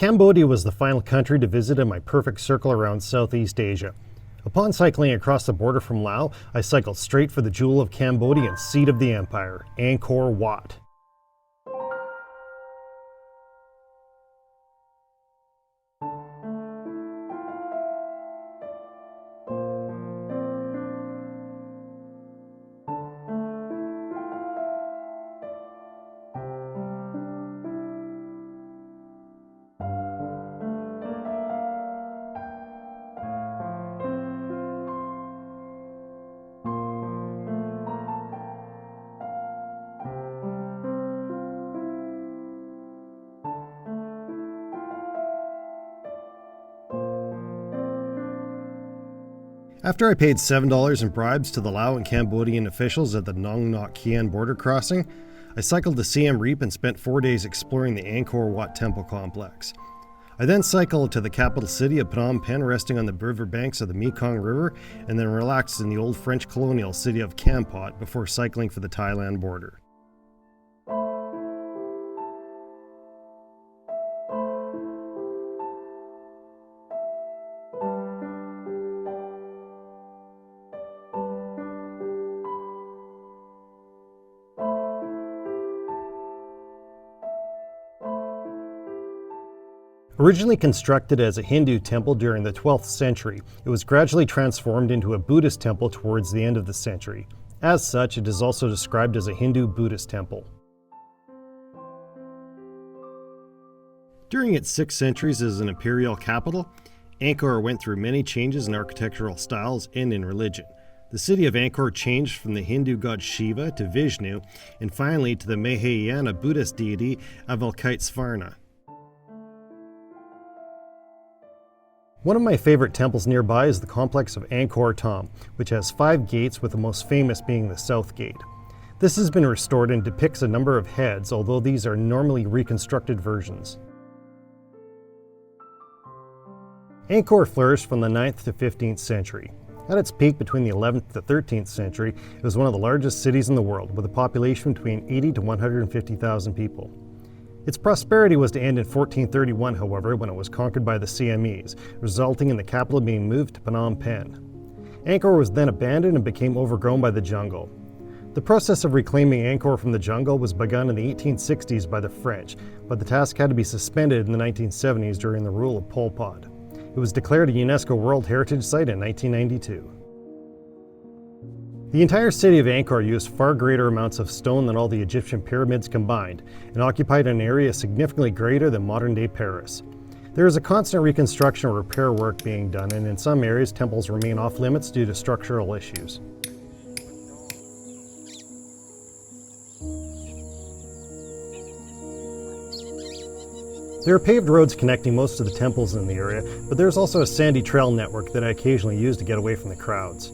Cambodia was the final country to visit in my perfect circle around Southeast Asia. Upon cycling across the border from Laos, I cycled straight for the jewel of Cambodia and seat of the empire, Angkor Wat. After I paid $7 in bribes to the Lao and Cambodian officials at the Nong Khiene border crossing, I cycled to Siem Reap and spent 4 days exploring the Angkor Wat temple complex. I then cycled to the capital city of Phnom Penh, resting on the river banks of the Mekong River, and then relaxed in the old French colonial city of Kampot before cycling for the Thailand border. Originally constructed as a Hindu temple during the 12th century, it was gradually transformed into a Buddhist temple towards the end of the century. As such, it is also described as a Hindu-Buddhist temple. During its 6 centuries as an imperial capital, Angkor went through many changes in architectural styles and in religion. The city of Angkor changed from the Hindu god Shiva to Vishnu, and finally to the Mahayana Buddhist deity Avalokitesvarna. One of my favorite temples nearby is the complex of Angkor Thom, which has 5 gates, with the most famous being the South Gate. This has been restored and depicts a number of heads, although these are normally reconstructed versions. Angkor flourished from the 9th to 15th century. At its peak between the 11th to 13th century, it was one of the largest cities in the world, with a population between 80 to 150,000 people. Its prosperity was to end in 1431, however, when it was conquered by the Siamese, resulting in the capital being moved to Phnom Penh. Angkor was then abandoned and became overgrown by the jungle. The process of reclaiming Angkor from the jungle was begun in the 1860s by the French, but the task had to be suspended in the 1970s during the rule of Pol Pot. It was declared a UNESCO World Heritage Site in 1992. The entire city of Angkor used far greater amounts of stone than all the Egyptian pyramids combined, and occupied an area significantly greater than modern-day Paris. There is a constant reconstruction or repair work being done, and in some areas temples remain off-limits due to structural issues. There are paved roads connecting most of the temples in the area, but there's also a sandy trail network that I occasionally use to get away from the crowds.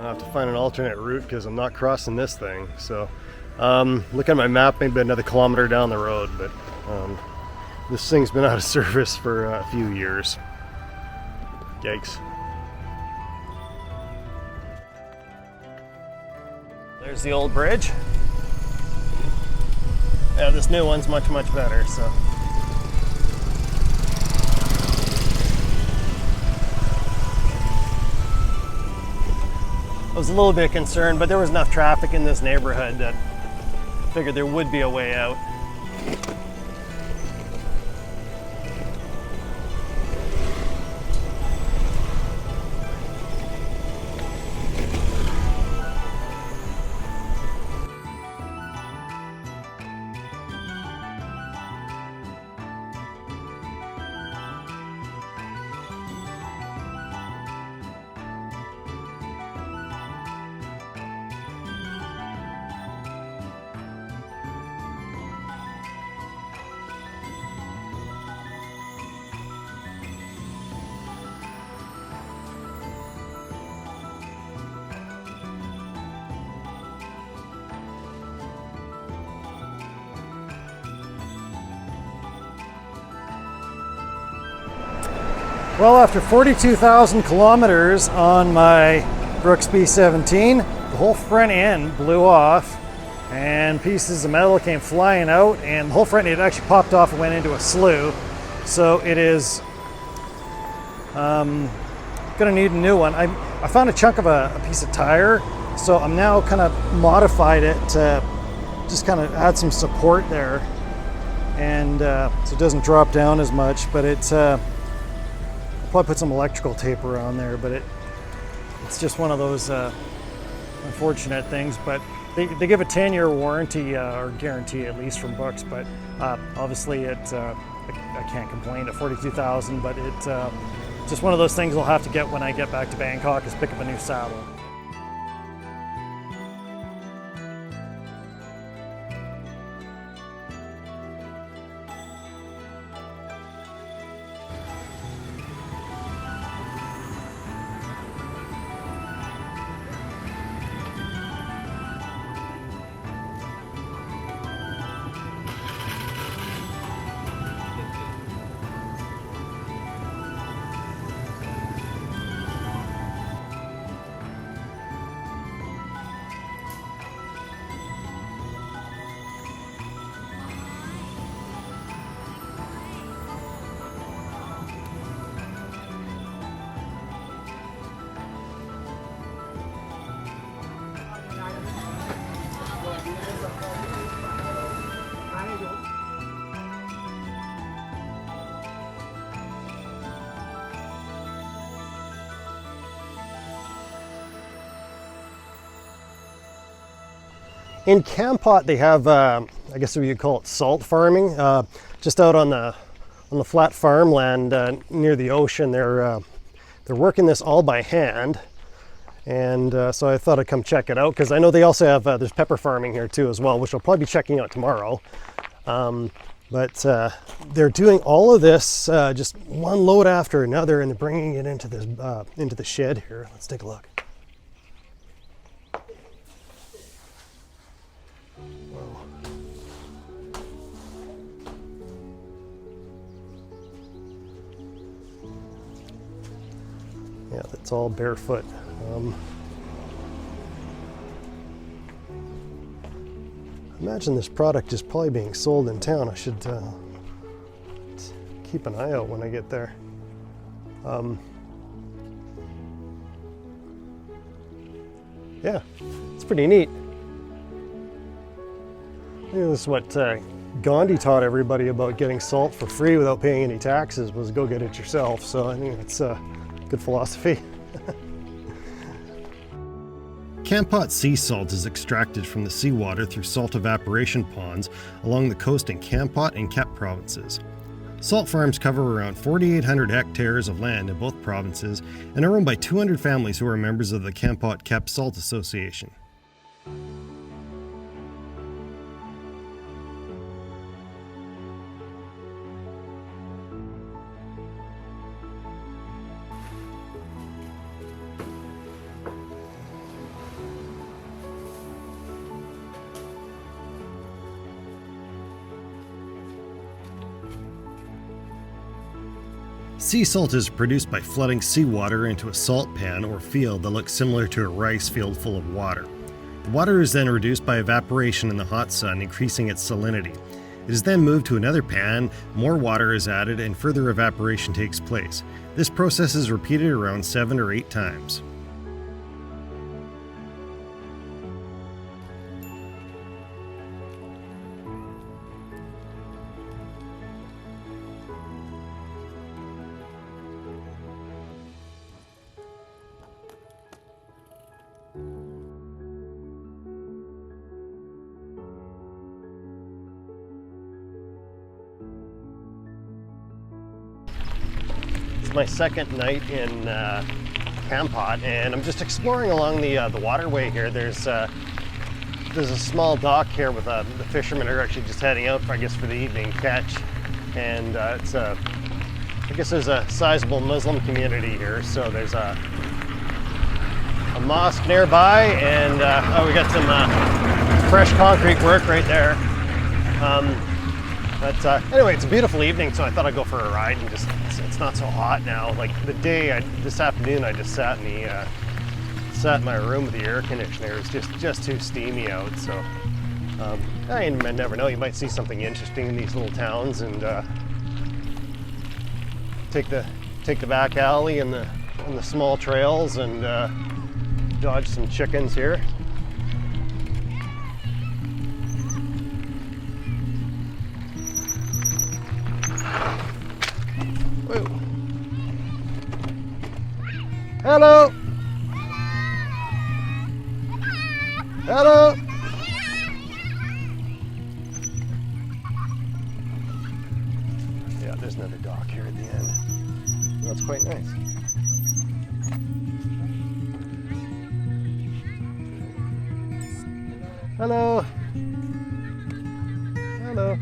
I'll have to find an alternate route because I'm not crossing this thing. So look at my map, maybe another kilometer down the road, but this thing's been out of service for a few years. Yikes. There's the old bridge. Yeah, this new one's much better, so. I was a little bit concerned, but there was enough traffic in this neighborhood that I figured there would be a way out. Well, after 42,000 kilometers on my Brooks B17, the whole front end blew off and pieces of metal came flying out, and the whole front end actually popped off and went into a slough. So it is gonna need a new one. I found a chunk of a piece of tire, so I'm now kind of modified it to just kind of add some support there, and so it doesn't drop down as much, but it's probably put some electrical tape around there, but it's just one of those unfortunate things. But they give a 10-year warranty or guarantee at least from Brooks, but obviously I can't complain at 42,000, but it's just one of those things I'll have to get when I get back to Bangkok, is pick up a new saddle. In Kampot, they have, I guess we could call it salt farming, just out on the flat farmland near the ocean. They're working this all by hand, and so I thought I'd come check it out, because I know they also have there's pepper farming here too as well, which I'll probably be checking out tomorrow. But they're doing all of this just one load after another, and they're bringing it into this into the shed here. Let's take a look. Yeah, that's all barefoot. I imagine this product is probably being sold in town. I should keep an eye out when I get there. Yeah, it's pretty neat. I think this is what Gandhi taught everybody about getting salt for free without paying any taxes, was go get it yourself. So I think it's good philosophy. Kampot sea salt is extracted from the seawater through salt evaporation ponds along the coast in Kampot and Kep provinces. Salt farms cover around 4,800 hectares of land in both provinces and are owned by 200 families who are members of the Kampot Kep Salt Association. Sea salt is produced by flooding seawater into a salt pan or field that looks similar to a rice field full of water. The water is then reduced by evaporation in the hot sun, increasing its salinity. It is then moved to another pan, more water is added, and further evaporation takes place. This process is repeated around 7 or 8 times. My second night in Kampot, and I'm just exploring along the waterway here. There's a small dock here with the fishermen are actually just heading out for, I guess, for the evening catch, and I guess there's a sizable Muslim community here, so there's a mosque nearby, and oh, we got some fresh concrete work right there. But anyway, it's a beautiful evening, so I thought I'd go for a ride and just, it's not so hot now. Like this afternoon, I just sat in my room with the air conditioner. It was just too steamy out, so I never know. You might see something interesting in these little towns, and take the back alley and the small trails, and dodge some chickens here. Whoa. Hello. Hello. Yeah, there's another dock here at the end. That's quite nice. Hello. Hello.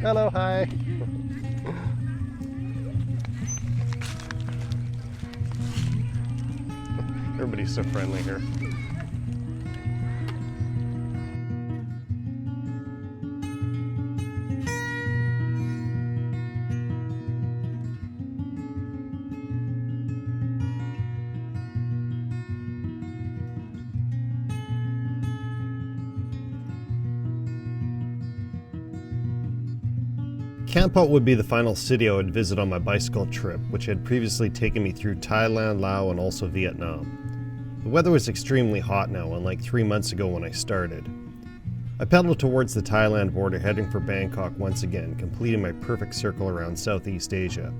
Hello, hi. Everybody's so friendly here. Kampot would be the final city I would visit on my bicycle trip, which had previously taken me through Thailand, Laos, and also Vietnam. The weather was extremely hot now, unlike 3 months ago when I started. I pedaled towards the Thailand border, heading for Bangkok once again, completing my perfect circle around Southeast Asia.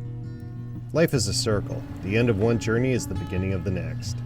Life is a circle. The end of one journey is the beginning of the next.